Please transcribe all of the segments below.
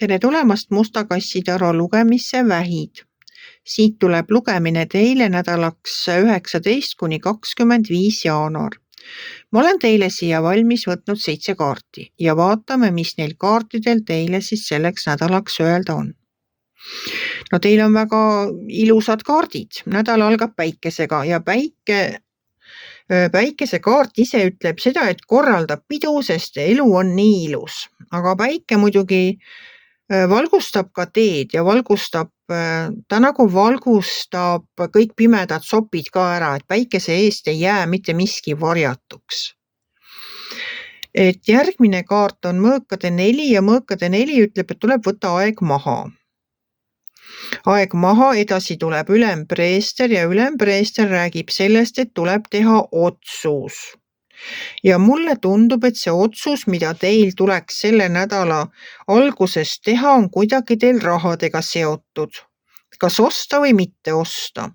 Tere tulemast Musta kassitaro lugemisse Vähid. Siit tuleb lugemine teile nädalaks 19–25 jaanuar. Ma olen teile siia valmis võtnud 7 kaarti ja vaatame, mis neil kaartidel teile siis selleks nädalaks öelda on. No teil on väga ilusad kaardid. Nädal algab päikesega ja päikese kaart ise ütleb seda, et korraldab pidu, sest elu on nii ilus. Aga päike muidugi valgustab ka teed ja ta nagu valgustab kõik pimedad sopid ka ära, et päikese eest ei jää mitte miski varjatuks. Et järgmine kaart on mõõkade 4 ja mõõkade 4 ütleb, et tuleb võtta aeg maha. Aeg maha, edasi tuleb ülempreester ja ülempreester räägib sellest, et tuleb teha otsus. Ja mulle tundub, et see otsus, mida teil tuleks selle nädala alguses teha, on kuidagi teil rahadega seotud. Kas osta või mitte osta?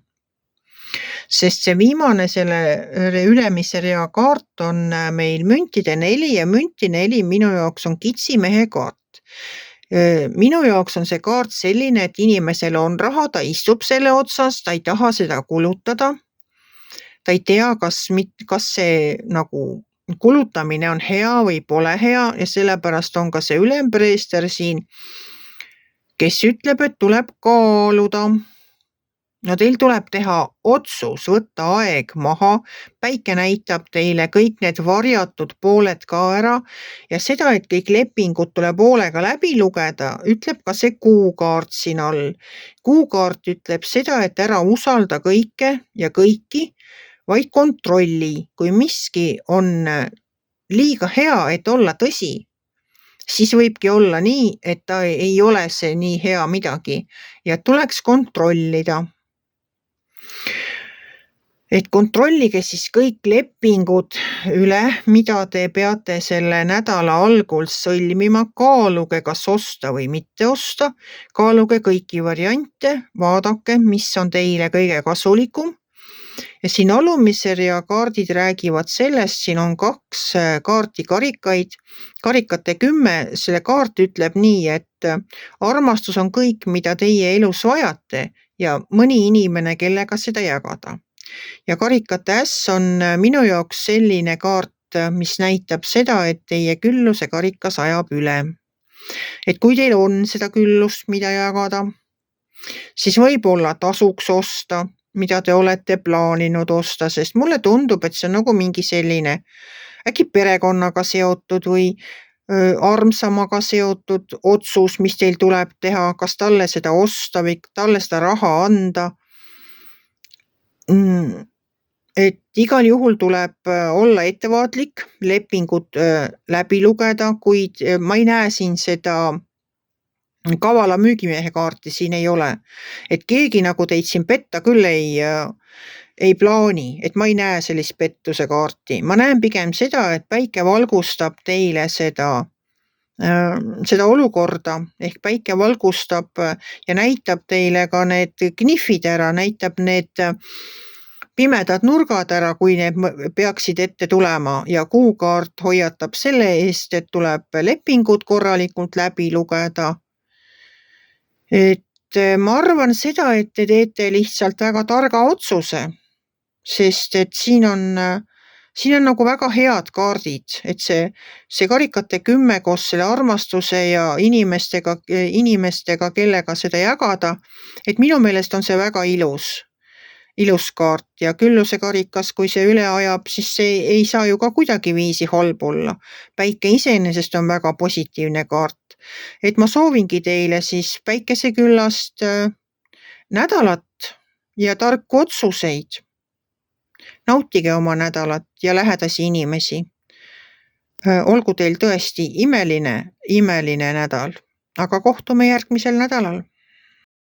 Sest see viimane selle ülemise rea kaart on meil müntide 4 ja münti 4 minu jaoks on kitsimehe kaart. Minu jaoks on see kaart selline, et inimesel on raha, ta istub selle otsas, ta ei taha seda kulutada. Ta ei tea, kas see nagu kulutamine on hea või pole hea ja sellepärast on ka see ülempreester siin, kes ütleb, et tuleb kaaluda. No teil tuleb teha otsus, võtta aeg maha, päike näitab teile kõik need varjatud pooled ka ära ja seda, et kõik lepingud tuleb hoolega läbi lugeda, ütleb ka see kuukaart siin all. Kuukaart ütleb seda, et ära usalda kõike ja kõiki, vaid kontrolli, kui miski on liiga hea, et olla tõsi, siis võibki olla nii, et ta ei ole see nii hea midagi ja tuleks kontrollida. Et kontrollige siis kõik lepingud üle, mida te peate selle nädala algul sõlmima, kaaluge, kas osta või mitte osta, kaaluge kõiki variante, vaadake, mis on teile kõige kasulikum. Ja siin alumise rea kaardid räägivad sellest, siin on 2 kaarti karikaid, karikate 10, selle kaart ütleb nii, et armastus on kõik, mida teie elus vajate ja mõni inimene, kellega seda jagada. Ja karikate äss on minu jaoks selline kaart, mis näitab seda, et teie külluse karikas ajab üle. Et kui teil on seda küllust, mida jagada, siis võib-olla tasuks osta, mida te olete plaaninud osta, sest mulle tundub, et see on nagu mingi selline äkki perekonnaga seotud või armsamaga seotud otsus, mis teil tuleb teha, kas talle seda osta või talle seda raha anda. Et igal juhul tuleb olla ettevaatlik, lepingud läbi lugeda, kuid ma ei näe siin seda kavala müügimehe kaarti siin ei ole. Et keegi nagu teid siin petta küll ei plaani, et ma ei näe sellist pettuse kaarti. Ma näen pigem seda, et päike valgustab teile seda olukorda, ehk päike valgustab ja näitab teile ka need knifid ära, näitab need pimedad nurgad ära, kui need peaksid ette tulema ja kuukaart hoiatab selle eest, et tuleb lepingud korralikult läbi lugeda. Et ma arvan seda, et te teete lihtsalt väga targa otsuse, sest et siin on nagu väga head kaardid, et see karikate 10 koos selle armastuse ja inimestega, kellega seda jagada, et minu meelest on see väga ilus kaart ja külluse karikas, kui see üle ajab, siis see ei saa ju ka kuidagiviisi halb olla. Päike iseenesest on väga positiivne kaart. Et ma soovingi teile siis päikeseküllast nädalat ja tarku otsuseid. Nautige oma nädalat ja lähedasi inimesi. Olgu teil tõesti imeline nädal, aga kohtume järgmisel nädalal.